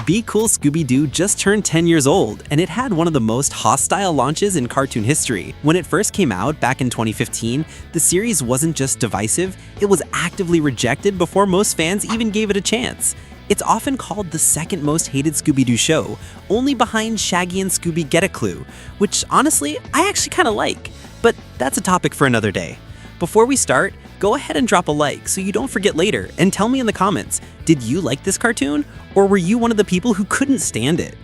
Be Cool Scooby Doo just turned 10 years old, and it had one of the most hostile launches in cartoon history. When it first came out back in 2015, the series wasn't just divisive, it was actively rejected before most fans even gave it a chance. It's often called the second most hated Scooby-Doo show, only behind Shaggy and Scooby Get a Clue, which honestly, I actually kinda like. But that's a topic for another day. Before we start, go ahead and drop a like so you don't forget later, and tell me in the comments, did you like this cartoon? Or were you one of the people who couldn't stand it?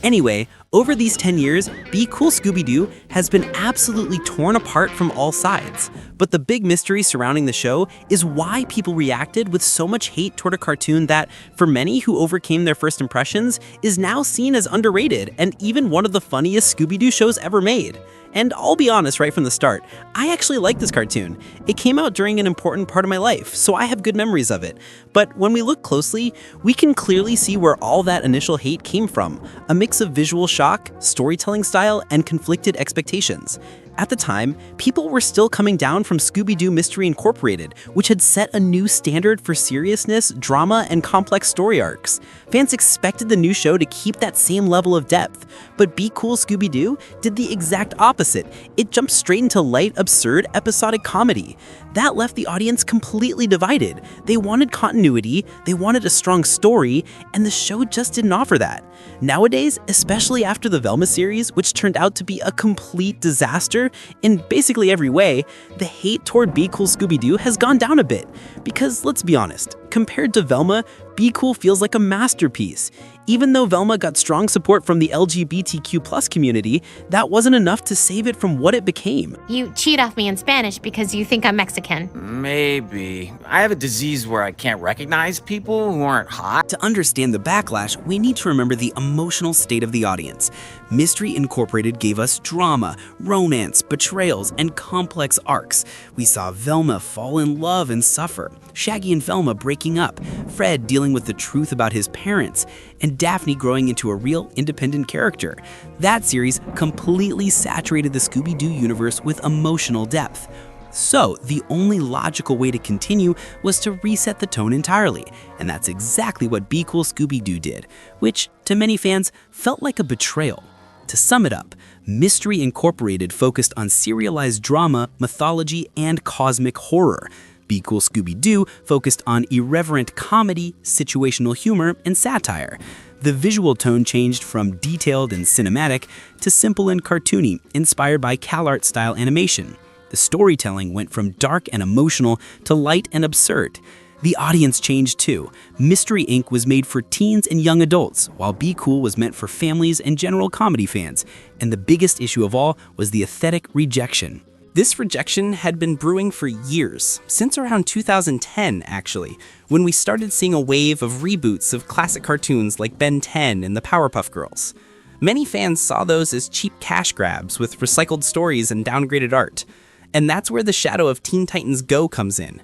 Anyway, over these 10 years, Be Cool Scooby-Doo has been absolutely torn apart from all sides. But the big mystery surrounding the show is why people reacted with so much hate toward a cartoon that, for many who overcame their first impressions, is now seen as underrated and even one of the funniest Scooby-Doo shows ever made. And I'll be honest right from the start, I actually like this cartoon. It came out during an important part of my life, so I have good memories of it. But when we look closely, we can clearly see where all that initial hate came from, a mix of visual shock, storytelling style, and conflicted expectations. At the time, people were still coming down from Scooby-Doo Mystery Incorporated, which had set a new standard for seriousness, drama, and complex story arcs. Fans expected the new show to keep that same level of depth, but Be Cool Scooby-Doo did the exact opposite. It jumped straight into light, absurd, episodic comedy. That left the audience completely divided. They wanted continuity, they wanted a strong story, and the show just didn't offer that. Nowadays, especially after the Velma series, which turned out to be a complete disaster in basically every way, the hate toward Be Cool Scooby-Doo has gone down a bit. Because let's be honest, compared to Velma, Be Cool feels like a masterpiece. Even though Velma got strong support from the LGBTQ+ community, that wasn't enough to save it from what it became. You cheat off me in Spanish because you think I'm Mexican. Maybe. I have a disease where I can't recognize people who aren't hot. To understand the backlash, we need to remember the emotional state of the audience. Mystery Incorporated gave us drama, romance, betrayals, and complex arcs. We saw Velma fall in love and suffer, Shaggy and Velma breaking up, Fred dealing with the truth about his parents, and Daphne growing into a real independent character. That series completely saturated the Scooby-Doo universe with emotional depth. So, the only logical way to continue was to reset the tone entirely, and that's exactly what Be Cool Scooby-Doo did, which, to many fans, felt like a betrayal. To sum it up, Mystery Incorporated focused on serialized drama, mythology, and cosmic horror. Be Cool Scooby-Doo focused on irreverent comedy, situational humor, and satire. The visual tone changed from detailed and cinematic to simple and cartoony, inspired by CalArt-style animation. The storytelling went from dark and emotional to light and absurd. The audience changed too. Mystery Inc. was made for teens and young adults, while Be Cool was meant for families and general comedy fans. And the biggest issue of all was the aesthetic rejection. This rejection had been brewing for years, since around 2010 actually, when we started seeing a wave of reboots of classic cartoons like Ben 10 and the Powerpuff Girls. Many fans saw those as cheap cash grabs with recycled stories and downgraded art. And that's where the shadow of Teen Titans Go comes in.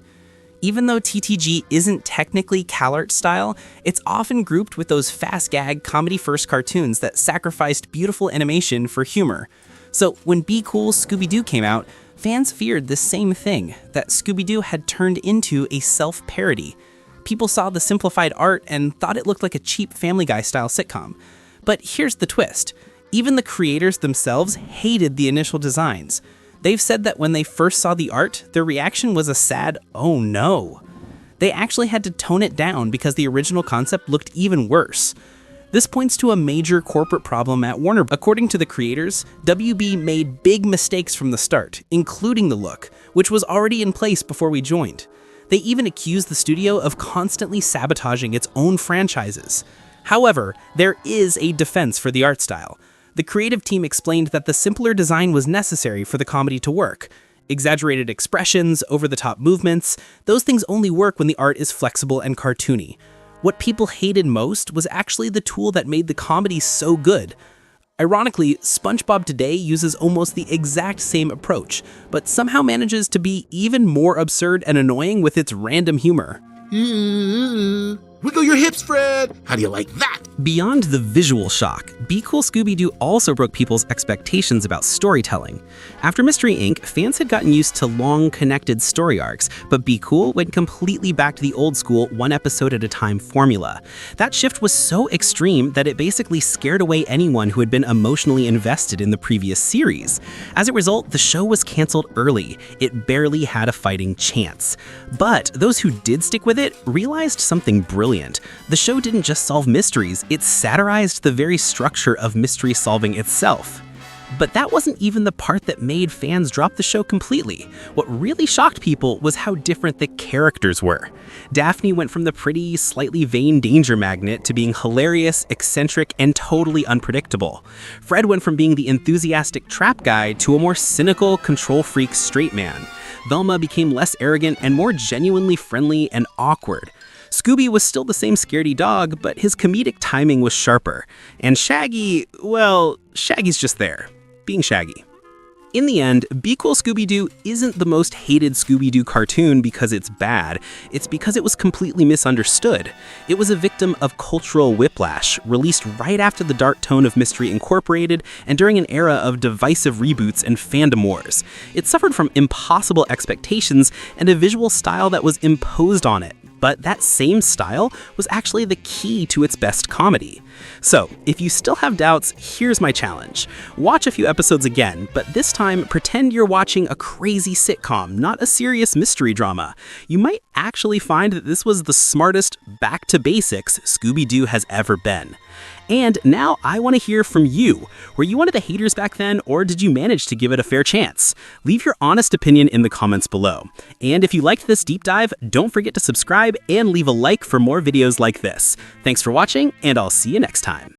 Even though TTG isn't technically CalArt style, it's often grouped with those fast gag, comedy-first cartoons that sacrificed beautiful animation for humor. So when Be Cool Scooby-Doo came out, fans feared the same thing, that Scooby-Doo had turned into a self-parody. People saw the simplified art and thought it looked like a cheap Family Guy-style sitcom. But here's the twist. Even the creators themselves hated the initial designs. They've said that when they first saw the art, their reaction was a sad, "Oh no." They actually had to tone it down because the original concept looked even worse. This points to a major corporate problem at Warner. According to the creators, WB made big mistakes from the start, including the look, which was already in place before we joined. They even accused the studio of constantly sabotaging its own franchises. However, there is a defense for the art style. The creative team explained that the simpler design was necessary for the comedy to work. Exaggerated expressions, over-the-top movements, those things only work when the art is flexible and cartoony. What people hated most was actually the tool that made the comedy so good. Ironically, SpongeBob today uses almost the exact same approach, but somehow manages to be even more absurd and annoying with its random humor. Wiggle your hips, Fred. How do you like that? Beyond the visual shock, Be Cool Scooby Doo also broke people's expectations about storytelling. After Mystery Inc., fans had gotten used to long, connected story arcs, but Be Cool went completely back to the old school one episode at a time formula. That shift was so extreme that it basically scared away anyone who had been emotionally invested in the previous series. As a result, the show was canceled early. It barely had a fighting chance. But those who did stick with it realized something brilliant. The show didn't just solve mysteries, it satirized the very structure of mystery solving itself. But that wasn't even the part that made fans drop the show completely. What really shocked people was how different the characters were. Daphne went from the pretty, slightly vain danger magnet to being hilarious, eccentric, and totally unpredictable. Fred went from being the enthusiastic trap guy to a more cynical, control freak straight man. Velma became less arrogant and more genuinely friendly and awkward. Scooby was still the same scaredy dog, but his comedic timing was sharper. And Shaggy, well, Shaggy's just there, being Shaggy. In the end, Be Cool Scooby Doo isn't the most hated Scooby Doo cartoon because it's bad, it's because it was completely misunderstood. It was a victim of cultural whiplash, released right after the dark tone of Mystery Incorporated and during an era of divisive reboots and fandom wars. It suffered from impossible expectations and a visual style that was imposed on it. But that same style was actually the key to its best comedy. So, if you still have doubts, here's my challenge. Watch a few episodes again, but this time pretend you're watching a crazy sitcom, not a serious mystery drama. You might actually find that this was the smartest back to basics Scooby Doo has ever been. And now I want to hear from you. Were you one of the haters back then, or did you manage to give it a fair chance? Leave your honest opinion in the comments below. And if you liked this deep dive, don't forget to subscribe and leave a like for more videos like this. Thanks for watching, and I'll see you next time.